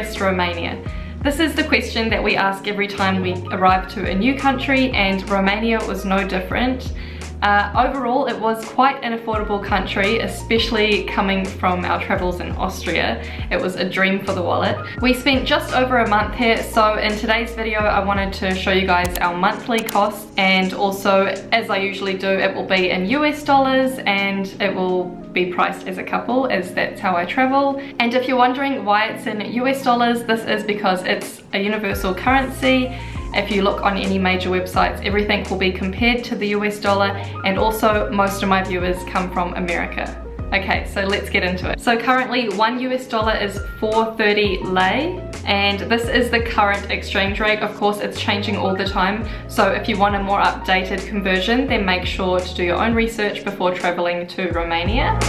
Bucharest, Romania? This is the question that we ask every time we arrive to a new country, and Romania was no different. Overall, it was quite an affordable country, especially coming from our travels in Austria. It was a dream for the wallet. We spent just over a month here, so in today's video I wanted to show you guys our monthly costs, and also, as I usually do, it will be in US dollars and it will be priced as a couple, as that's how I travel. And if you're wondering why it's in US dollars, this is because it's a universal currency. If you look on any major websites, everything will be compared to the US dollar, and also most of my viewers come from America. Okay, so let's get into it. So currently $1 US is 430 lei, and this is the current exchange rate. Of course, it's changing all the time, so if you want a more updated conversion, then make sure to do your own research before traveling to Romania.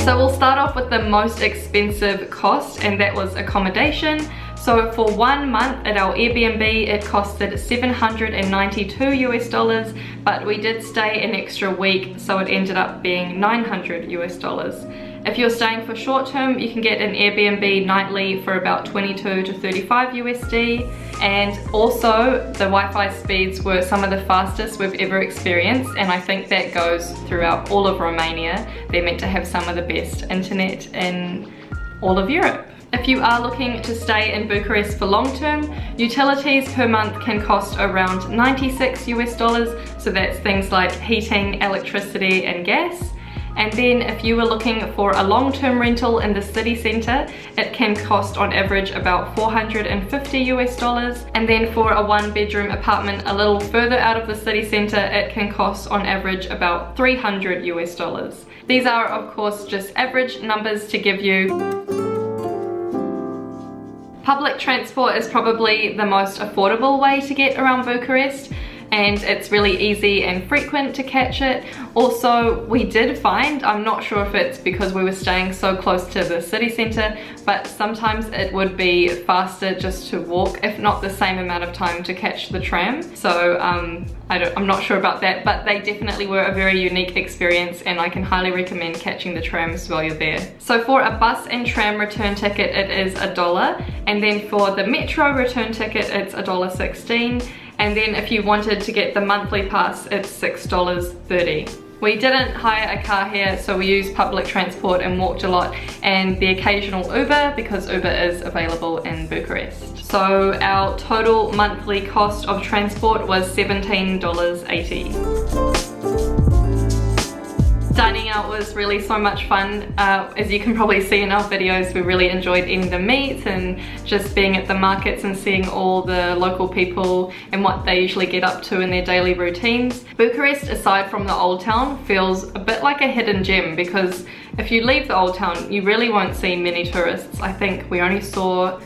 So we'll start off with the most expensive cost, and that was accommodation. So for 1 month at our Airbnb, it costed $792 US, but we did stay an extra week, so it ended up being $900 US. If you're staying for short term, you can get an Airbnb nightly for about 22 to 35 USD. And also the Wi-Fi speeds were some of the fastest we've ever experienced, and I think that goes throughout all of Romania. They're meant to have some of the best internet in all of Europe. If you are looking to stay in Bucharest for long term, utilities per month can cost around 96 US dollars, so that's things like heating, electricity and gas. And then if you were looking for a long-term rental in the city centre, it can cost on average about 450 US dollars. And then for a 1-bedroom apartment a little further out of the city centre, it can cost on average about 300 US dollars. These are of course just average numbers to give you. Public transport is probably the most affordable way to get around Bucharest, and it's really easy and frequent to catch it. Also, we did find, I'm not sure if it's because we were staying so close to the city centre, but sometimes it would be faster just to walk, if not the same amount of time to catch the tram. So I'm not sure about that, but they definitely were a very unique experience, and I can highly recommend catching the trams while you're there. So for a bus and tram return ticket, it is $1, and then for the metro return ticket, it's $1.16. And then if you wanted to get the monthly pass, it's $6.30. We didn't hire a car here, so we used public transport and walked a lot, and the occasional Uber, because Uber is available in Bucharest. So our total monthly cost of transport was $17.80. Dining out was really so much fun. As you can probably see in our videos, we really enjoyed eating the meat and just being at the markets and seeing all the local people and what they usually get up to in their daily routines. Bucharest, aside from the old town, feels a bit like a hidden gem, because if you leave the old town, you really won't see many tourists. I think we only saw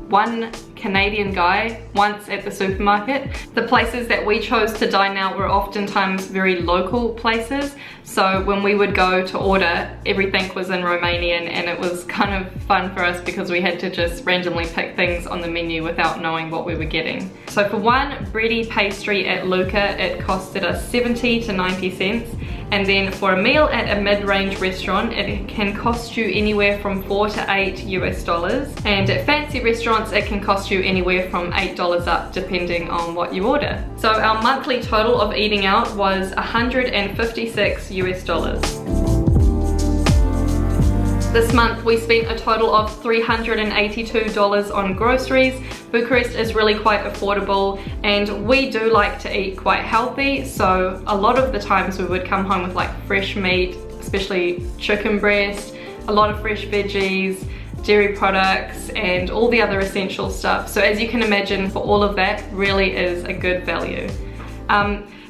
one Canadian guy once at the supermarket. The places that we chose to dine out were oftentimes very local places, so when we would go to order, everything was in Romanian, and it was kind of fun for us because we had to just randomly pick things on the menu without knowing what we were getting. So for one bready pastry at Luca, it costed us 70 to 90 cents. And then for a meal at a mid-range restaurant, it can cost you anywhere from 4 to 8 US dollars. And at fancy restaurants, it can cost you anywhere from $8 up, depending on what you order. So our monthly total of eating out was 156 US dollars. This month we spent a total of $382 on groceries. Bucharest is really quite affordable, and we do like to eat quite healthy, so a lot of the times we would come home with like fresh meat, especially chicken breast, a lot of fresh veggies, dairy products and all the other essential stuff. So as you can imagine, for all of that really is a good value.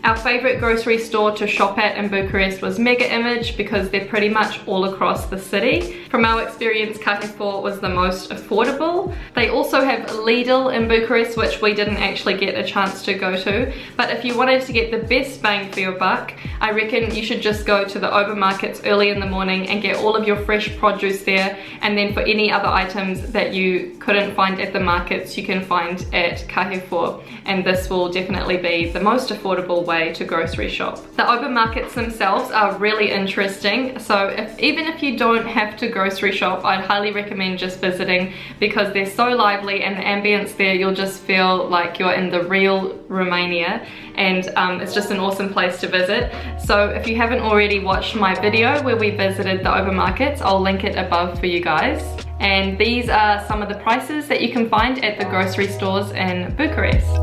Our favourite grocery store to shop at in Bucharest was Mega Image, because they're pretty much all across the city. From our experience, Carrefour was the most affordable. They also have Lidl in Bucharest, which we didn't actually get a chance to go to. But if you wanted to get the best bang for your buck, I reckon you should just go to the overmarkets early in the morning and get all of your fresh produce there. And then for any other items that you couldn't find at the markets, you can find at Carrefour. And this will definitely be the most affordable way way to grocery shop. The supermarkets themselves are really interesting, so even if you don't have to grocery shop, I'd highly recommend just visiting because they're so lively, and the ambience there, you'll just feel like you're in the real Romania, and it's just an awesome place to visit. So if you haven't already watched my video where we visited the supermarkets, I'll link it above for you guys. And these are some of the prices that you can find at the grocery stores in Bucharest.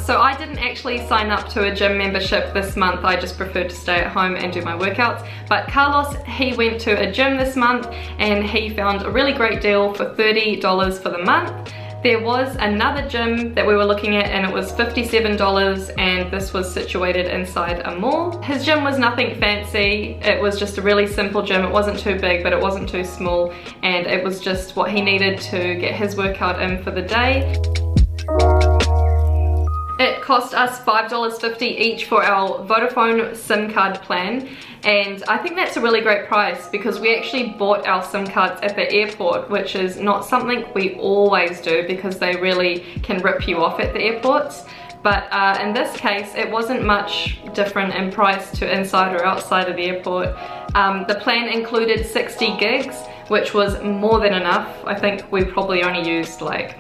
So I didn't actually sign up to a gym membership this month. I just preferred to stay at home and do my workouts. But Carlos, he went to a gym this month and he found a really great deal for $30 for the month. There was another gym that we were looking at and it was $57, and this was situated inside a mall. His gym was nothing fancy. It was just a really simple gym. It wasn't too big, but it wasn't too small, and it was just what he needed to get his workout in for the day. It cost us $5.50 each for our Vodafone SIM card plan, and I think that's a really great price because we actually bought our SIM cards at the airport, which is not something we always do because they really can rip you off at the airports. But in this case, it wasn't much different in price to inside or outside of the airport. The plan included 60 gigs, which was more than enough. I think we probably only used like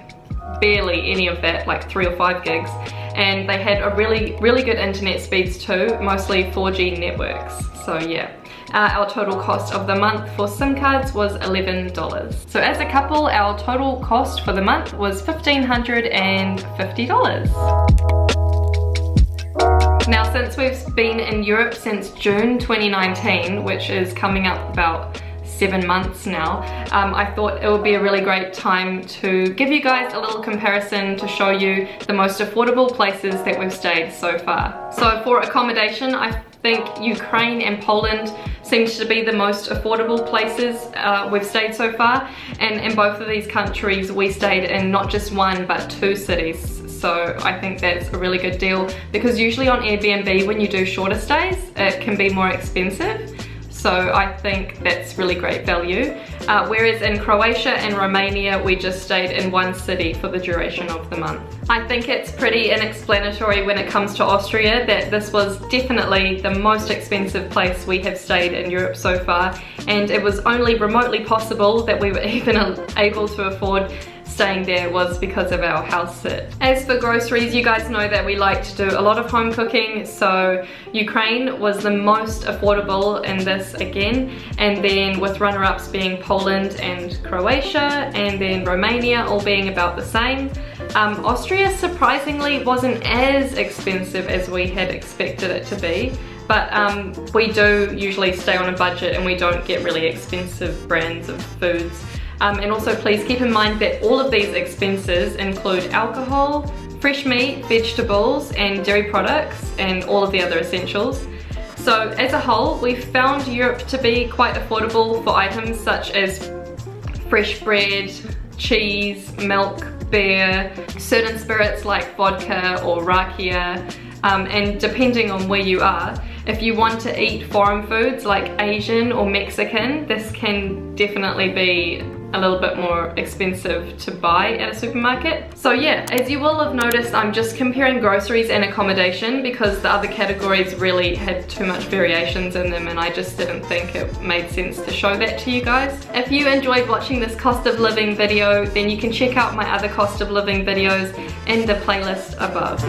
barely any of that, like 3 or 5 gigs, and they had a really good internet speeds too, mostly 4G networks. So yeah, our total cost of the month for SIM cards was $11. So as a couple, our total cost for the month was $1,550. Now, since we've been in Europe since June 2019, which is coming up about 7 months now, I thought it would be a really great time to give you guys a little comparison to show you the most affordable places that we've stayed so far. So for accommodation, I think Ukraine and Poland seems to be the most affordable places we've stayed so far, and in both of these countries we stayed in not just 1 but 2 cities. So I think that's a really good deal because usually on Airbnb when you do shorter stays it can be more expensive. So I think that's really great value. Whereas in Croatia and Romania, we just stayed in 1 city for the duration of the month. I think it's pretty unexplanatory when it comes to Austria that this was definitely the most expensive place we have stayed in Europe so far, and it was only remotely possible that we were even able to afford staying there was because of our house sit. As for groceries, you guys know that we like to do a lot of home cooking, so Ukraine was the most affordable in this again, and then with runner-ups being Poland and Croatia, and then Romania all being about the same. Austria surprisingly wasn't as expensive as we had expected it to be, but we do usually stay on a budget and we don't get really expensive brands of foods. And also please keep in mind that all of these expenses include alcohol, fresh meat, vegetables and dairy products, and all of the other essentials. So as a whole, we found Europe to be quite affordable for items such as fresh bread, cheese, milk, beer, certain spirits like vodka or rakia, and depending on where you are, if you want to eat foreign foods like Asian or Mexican, this can definitely be a little bit more expensive to buy at a supermarket. So yeah, as you will have noticed, I'm just comparing groceries and accommodation because the other categories really had too much variations in them and I just didn't think it made sense to show that to you guys. If you enjoyed watching this cost of living video, then you can check out my other cost of living videos in the playlist above.